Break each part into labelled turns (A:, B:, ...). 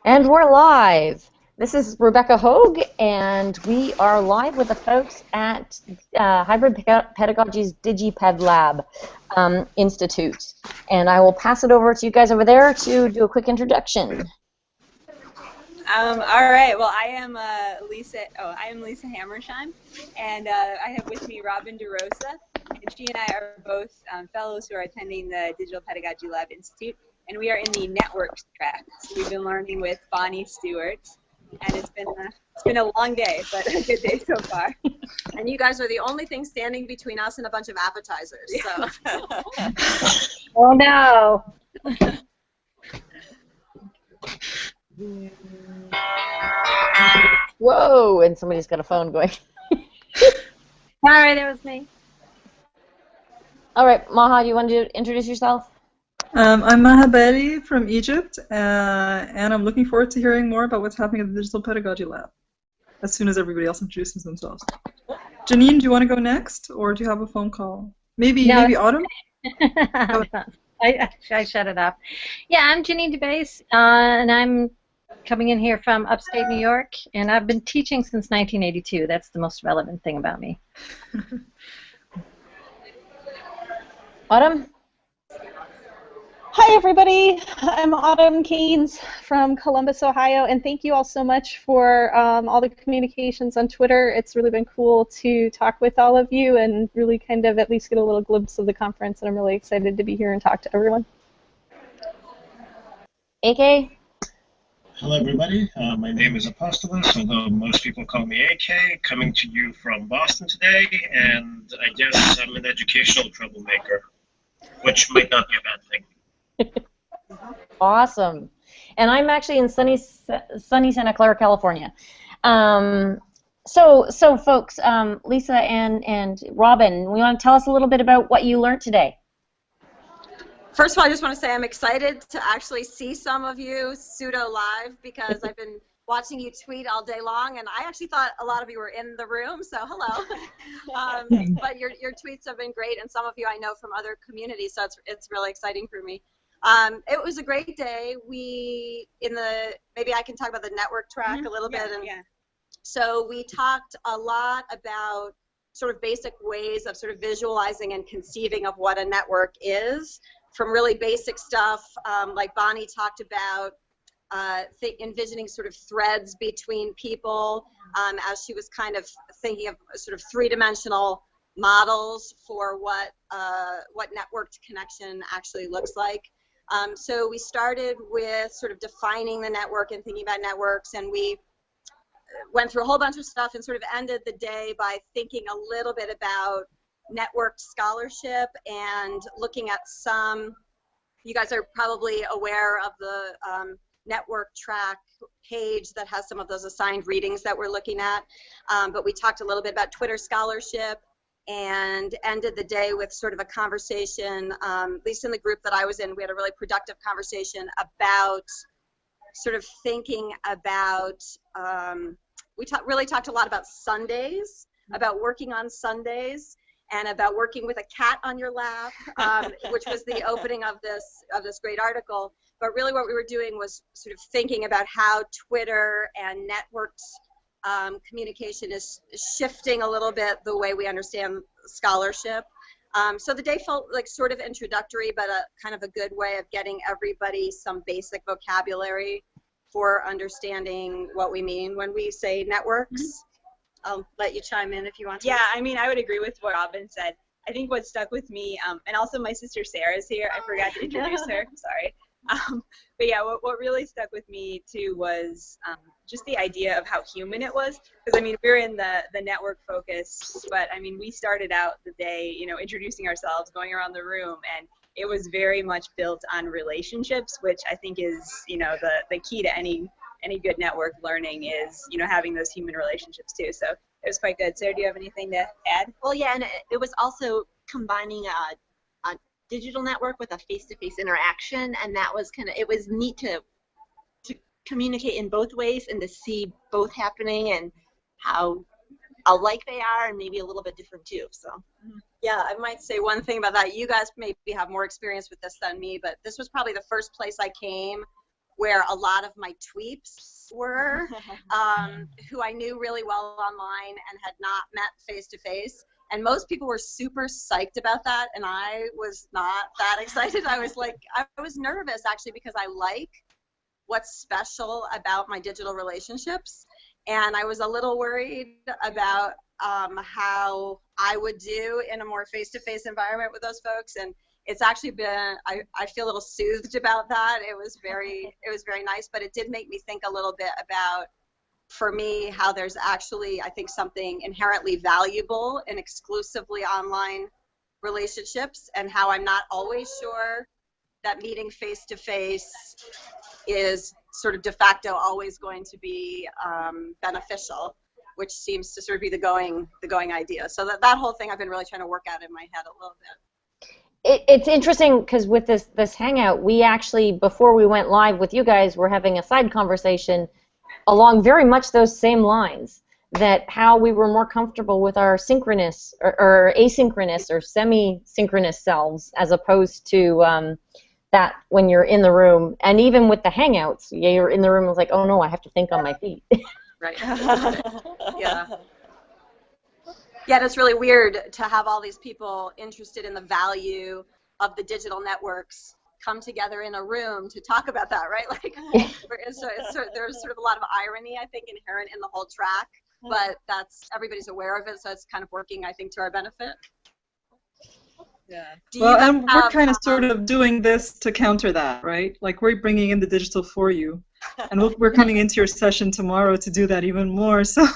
A: And we're live. This is Rebecca Hogue, and we are live with the folks at Hybrid Pedagogy's DigPed Lab Institute. And I will pass it over to you guys over there to do a quick introduction.
B: All right. Well, I am Lisa. I am Lisa Hammersheim, and I have with me Robin DeRosa, and she and I are both fellows who are attending the Digital Pedagogy Lab Institute, and we are in the networks track. So we've been learning with Bonnie Stewart, and it's been a long day, but a good day so far.
C: And you guys are the only thing standing between us and a bunch of appetizers. So.
D: Oh no.
A: Whoa, and somebody's got a phone going.
D: Sorry, that was me.
A: All right, Maha, do you want to introduce yourself?
E: I'm Maha Bali from Egypt, and I'm looking forward to hearing more about what's happening at the Digital Pedagogy Lab as soon as everybody else introduces themselves. Janine, do you want to go next, or do you have a phone call? Maybe Autumn?
D: I shut it off. Yeah, I'm Janine DeBase, and I'm coming in here from upstate New York, and I've been teaching since 1982. That's the most relevant thing about me.
A: Autumn?
F: Hi everybody, I'm Autumn Keynes from Columbus, Ohio, and thank you all so much for all the communications on Twitter. It's really been cool to talk with all of you and really kind of at least get a little glimpse of the conference, and I'm really excited to be here and talk to everyone.
A: AK?
G: Hello everybody, my name is Apostolos, although most people call me AK, coming to you from Boston today, and I guess I'm an educational troublemaker, which might not be a bad thing.
A: Awesome. And I'm actually in sunny Santa Clara, California. So folks, Lisa and Robin, we want to tell us a little bit about what you learned today.
C: First of all, I just want to say I'm excited to actually see some of you pseudo live because I've been watching you tweet all day long, and I actually thought a lot of you were in the room, so hello. But your tweets have been great, and some of you I know from other communities, so it's really exciting for me. It was a great day. Maybe I can talk about the network track a little bit. So we talked a lot about sort of basic ways of sort of visualizing and conceiving of what a network is, from really basic stuff like Bonnie talked about, envisioning sort of threads between people as she was kind of thinking of sort of three-dimensional models for what networked connection actually looks like. So we started with sort of defining the network and thinking about networks, and we went through a whole bunch of stuff and sort of ended the day by thinking a little bit about networked scholarship and looking at you guys are probably aware of the network track page that has some of those assigned readings that we're looking at, but we talked a little bit about Twitter scholarship and ended the day with sort of a conversation, at least in the group that I was in, we had a really productive conversation about sort of thinking about, we really talked a lot about Sundays, about working on Sundays, and about working with a cat on your lap, which was the opening of this great article. But really what we were doing was sort of thinking about how Twitter and networked communication is shifting a little bit the way we understand scholarship. So the day felt like sort of introductory, but a kind of a good way of getting everybody some basic vocabulary for understanding what we mean when we say networks. I'll let you chime in if you want to.
B: Yeah, I mean, I would agree with what Robin said. I think what stuck with me, and also my sister Sarah's here. I forgot to introduce her. Sorry. But yeah, what really stuck with me too was just the idea of how human it was. Because I mean, we're in the network focus, but I mean, we started out the day, introducing ourselves, going around the room, and it was very much built on relationships, which I think is, the key to any good network learning is, having those human relationships too. So it was quite good. Sarah, do you have anything to add?
H: Well, yeah, and it was also combining a digital network with a face-to-face interaction, and that was it was neat to communicate in both ways and to see both happening and how alike they are and maybe a little bit different too. So.
C: Yeah, I might say one thing about that. You guys maybe have more experience with this than me, but this was probably the first place I came where a lot of my tweeps were, who I knew really well online and had not met face to face. And most people were super psyched about that, and I was not that excited. I was nervous actually, because I like what's special about my digital relationships, and I was a little worried about how I would do in a more face-to-face environment with those folks. And it's actually been, I feel a little soothed about that. It was very nice, but it did make me think a little bit about, for me, how there's actually, I think, something inherently valuable in exclusively online relationships, and how I'm not always sure that meeting face-to-face is sort of de facto always going to be beneficial, which seems to sort of be the going idea. So that whole thing I've been really trying to work out in my head a little bit.
A: It's interesting because with this hangout, we actually, before we went live with you guys, were having a side conversation along very much those same lines, that how we were more comfortable with our synchronous or asynchronous or semi-synchronous selves, as opposed to that when you're in the room. And even with the hangouts, you're in the room, it's like, oh no, I have to think on my feet.
C: Right. Yeah. Yeah, it's really weird to have all these people interested in the value of the digital networks come together in a room to talk about that, right? Like, there's sort of a lot of irony, I think, inherent in the whole track, but everybody's aware of it, so it's kind of working, I think, to our benefit.
B: Yeah.
E: Well, and we're kind of sort of doing this to counter that, right? Like, we're bringing in the digital for you, and we're coming into your session tomorrow to do that even more. So,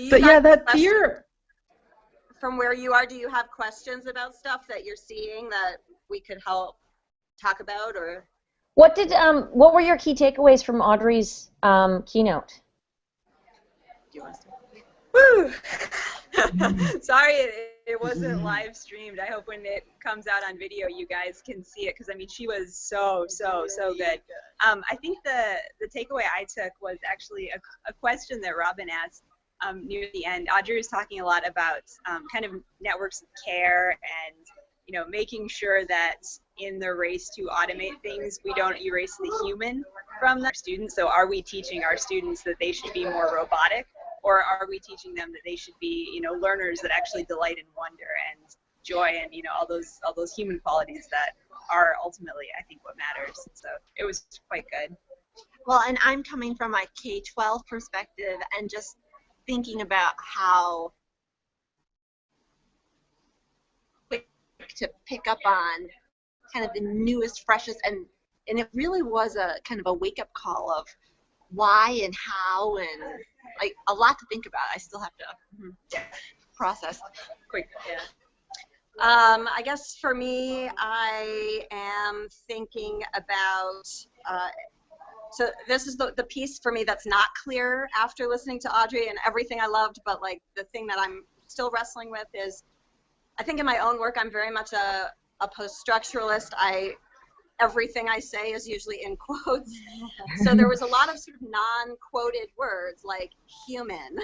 E: but yeah, that fear.
C: From where you are, do you have questions about stuff that you're seeing that we could help talk about, or?
A: What were your key takeaways from Audrey's keynote?
C: Do you want to start?
B: Woo! Sorry it wasn't live streamed. I hope when it comes out on video you guys can see it, because I mean she was so good. I think the takeaway I took was actually a question that Robin asked near the end. Audrey was talking a lot about kind of networks of care, and making sure that in the race to automate things, we don't erase the human from the students. So are we teaching our students that they should be more robotic, or are we teaching them that they should be learners that actually delight in wonder and joy and all those human qualities that are ultimately, I think, what matters. So it was quite good.
H: Well, and I'm coming from my K-12 perspective and just thinking about how quick to pick up on kind of the newest, freshest, and it really was a kind of a wake-up call of why and how, and like a lot to think about. I still have to process.
B: Quick, yeah.
C: I guess for me, I am thinking about, so this is the piece for me that's not clear after listening to Audrey, and everything I loved, but like the thing that I'm still wrestling with is, I think in my own work, I'm very much a post-structuralist. Everything I say is usually in quotes. So there was a lot of sort of non-quoted words like human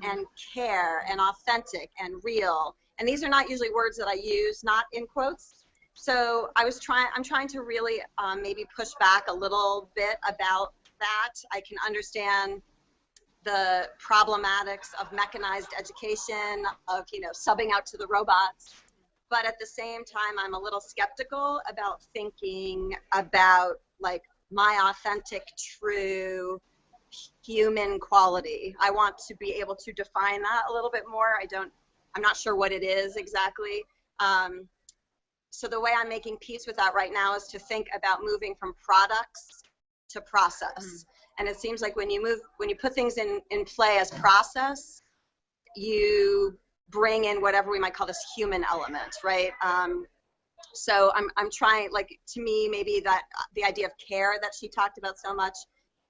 C: and care and authentic and real. And these are not usually words that I use not in quotes. So I'm trying to really maybe push back a little bit about that. I can understand the problematics of mechanized education, of subbing out to the robots. But at the same time, I'm a little skeptical about thinking about like my authentic, true human quality. I want to be able to define that a little bit more. I'm not sure what it is exactly. So the way I'm making peace with that right now is to think about moving from products to process. And it seems like when you put things in play as process, you bring in whatever we might call this human element, right? So I'm trying, like, to me, maybe that the idea of care that she talked about so much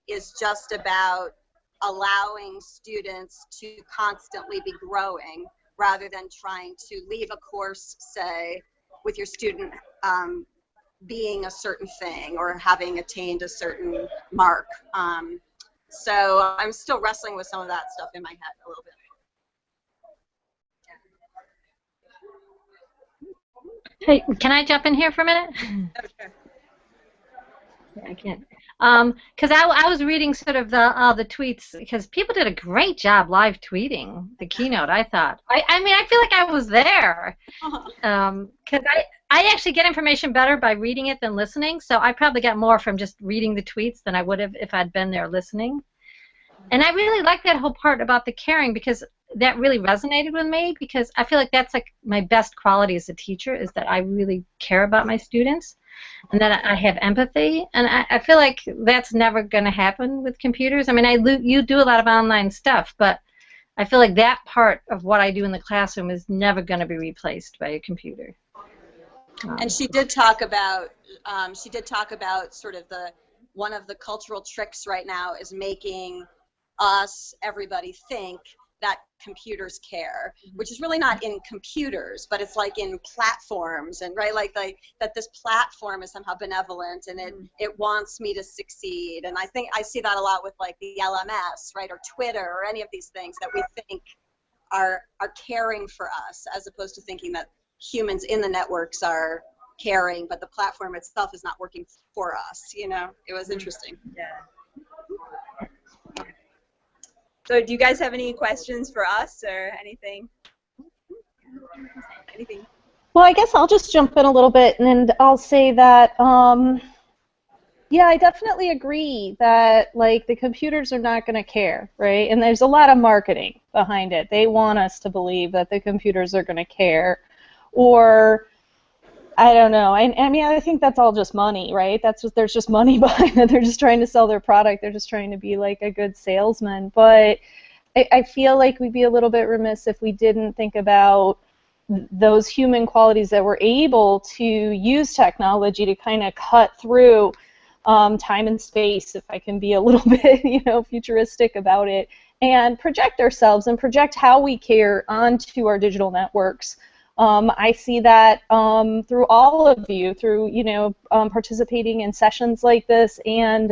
C: is just about allowing students to constantly be growing rather than trying to leave a course, say, with your student being a certain thing or having attained a certain mark. So I'm still wrestling with some of that stuff in my head a little bit.
D: Hey, can I jump in here for a minute?
B: Oh, sure.
D: Yeah, I can't. Because I was reading sort of the tweets, because people did a great job live tweeting the keynote, I thought. I mean, I feel like I was there. Because I actually get information better by reading it than listening, so I probably got more from just reading the tweets than I would have if I'd been there listening. And I really like that whole part about the caring, because that really resonated with me, because I feel like that's like my best quality as a teacher, is that I really care about my students and that I have empathy. And I feel like that's never going to happen with computers. I mean, you do a lot of online stuff, but I feel like that part of what I do in the classroom is never going to be replaced by a computer.
C: And she did talk about sort of one of the cultural tricks right now is making everybody think that computers care, which is really not in computers, but it's like in platforms, and right, like that this platform is somehow benevolent and it wants me to succeed. And I think I see that a lot with like the LMS, right, or Twitter, or any of these things that we think are caring for us, as opposed to thinking that humans in the networks are caring, but the platform itself is not working for us. You know, it was interesting.
B: Yeah. So do you guys have any questions for us or anything? Anything?
F: Well, I guess I'll just jump in a little bit, and I'll say that, yeah, I definitely agree that, like, the computers are not going to care, right? And there's a lot of marketing behind it. They want us to believe that the computers are going to care, or I don't know. I mean, I think that's all just money, right? There's just money behind it. They're just trying to sell their product. They're just trying to be like a good salesman. But I feel like we'd be a little bit remiss if we didn't think about those human qualities that we're able to use technology to kind of cut through time and space, if I can be a little bit, futuristic about it, and project ourselves and project how we care onto our digital networks. I see that through all of you, through participating in sessions like this, and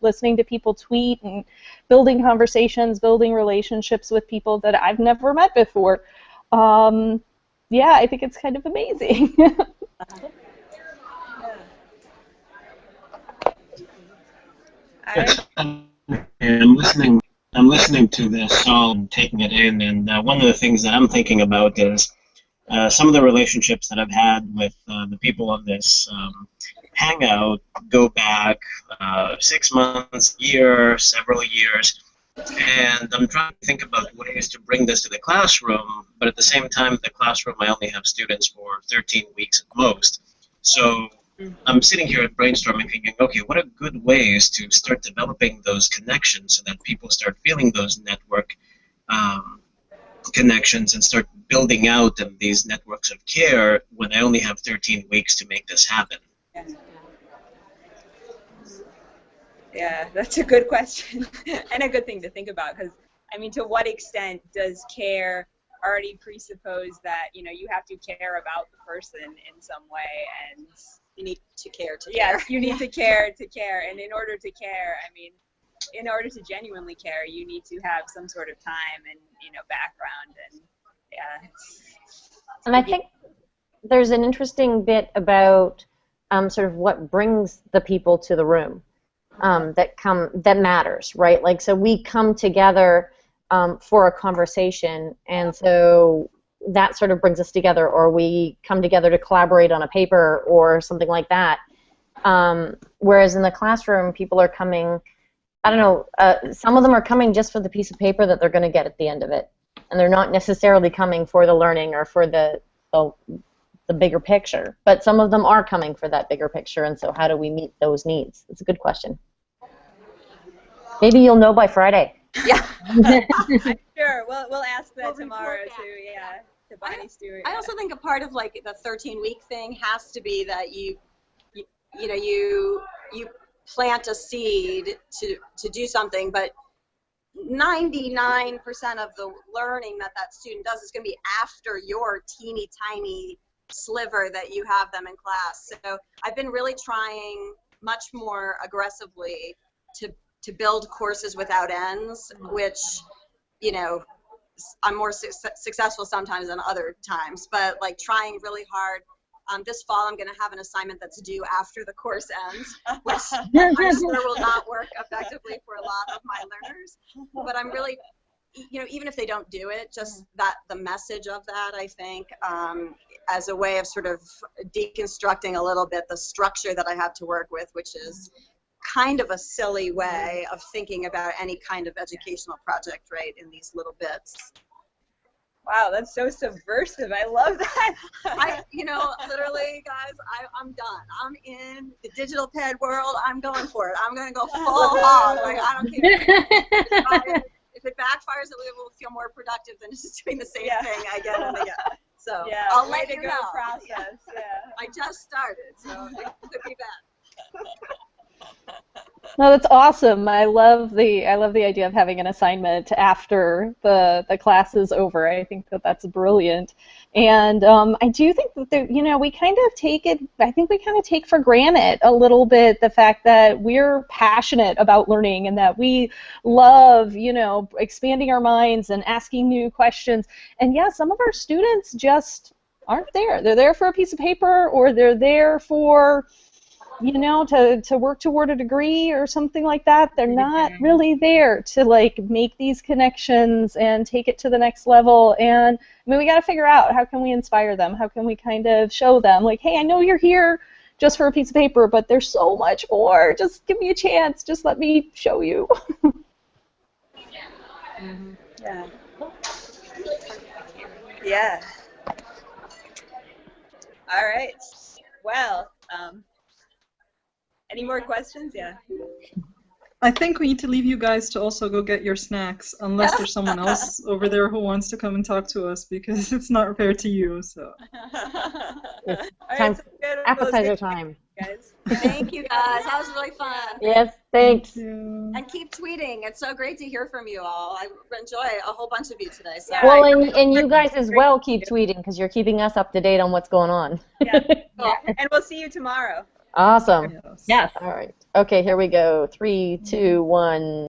F: listening to people tweet and building conversations, building relationships with people that I've never met before. Yeah, I think it's kind of amazing.
G: I'm listening to this all and taking it in, and one of the things that I'm thinking about is some of the relationships that I've had with the people of this hangout go back 6 months, year, several years, and I'm trying to think about ways to bring this to the classroom, but at the same time, the classroom, I only have students for 13 weeks at most. So I'm sitting here brainstorming, thinking, okay, what are good ways to start developing those connections so that people start feeling those network connections and start building out these networks of care when I only have 13 weeks to make this happen?
B: Yeah, that's a good question and a good thing to think about, because, I mean, to what extent does care already presuppose that, you have to care about the person in some way, and
C: you need to care to care.
B: Yes, you need to care to care, and in order to care, I mean, in order to genuinely care, you need to have some sort of time and, background, and yeah.
A: And I think there's an interesting bit about sort of what brings the people to the room that matters, right? Like, so we come together for a conversation, and so that sort of brings us together, or we come together to collaborate on a paper or something like that. Whereas in the classroom, people are coming, I don't know, some of them are coming just for the piece of paper that they're going to get at the end of it, and they're not necessarily coming for the learning or for the bigger picture, but some of them are coming for that bigger picture, and so how do we meet those needs? It's a good question. Maybe you'll know by Friday.
C: Yeah.
B: Sure, we'll ask that tomorrow to Bonnie Stewart.
C: I also think a part of like the 13-week thing has to be that you plant a seed to do something, but 99% of the learning that student does is going to be after your teeny tiny sliver that you have them in class. So I've been really trying much more aggressively to build courses without ends, which, I'm more successful sometimes than other times, but like trying really hard This fall, I'm going to have an assignment that's due after the course ends, which I'm sure will not work effectively for a lot of my learners. But I'm really, even if they don't do it, just that the message of that, I think, as a way of sort of deconstructing a little bit the structure that I have to work with, which is kind of a silly way of thinking about any kind of educational project, right, in these little bits.
B: Wow, that's so subversive. I love that.
C: Literally, guys, I'm done. I'm in the digital ped world. I'm going for it. I'm going to go full hog. Like, I don't care. If it backfires, it will feel more productive than just doing the same thing again and again. So I'll let you know.
B: Process. Yeah.
C: I just started, so it could be bad.
F: No, that's awesome. I love the idea of having an assignment after the class is over. I think that's brilliant, and I do think that we kind of take it. I think we kind of take for granted a little bit the fact that we're passionate about learning and that we love expanding our minds and asking new questions. And yeah, some of our students just aren't there. They're there for a piece of paper, or they're there for to work toward a degree or something like that. They're not really there to make these connections and take it to the next level. And I mean, we got to figure out, how can we inspire them? How can we kind of show them, hey, I know you're here just for a piece of paper, but there's so much more. Just give me a chance. Just let me show you.
B: Yeah. Yeah. All right. Well, any more questions? Yeah.
E: I think we need to leave you guys to also go get your snacks, unless there's someone else over there who wants to come and talk to us, because it's not fair to you. So.
A: Time, appetizer time.
B: Guys.
C: Thank you, guys. That was really fun.
A: Yes, thanks.
C: And keep tweeting. It's so great to hear from you all. I enjoy a whole bunch of you today. So.
B: Yeah,
A: well, and you guys as well keep tweeting, because you're keeping us up to date on what's going on.
B: Yeah. And we'll see you tomorrow.
A: Awesome.
E: Yes.
D: Yes.
A: All right. Okay, here we go. 3, 2, 1.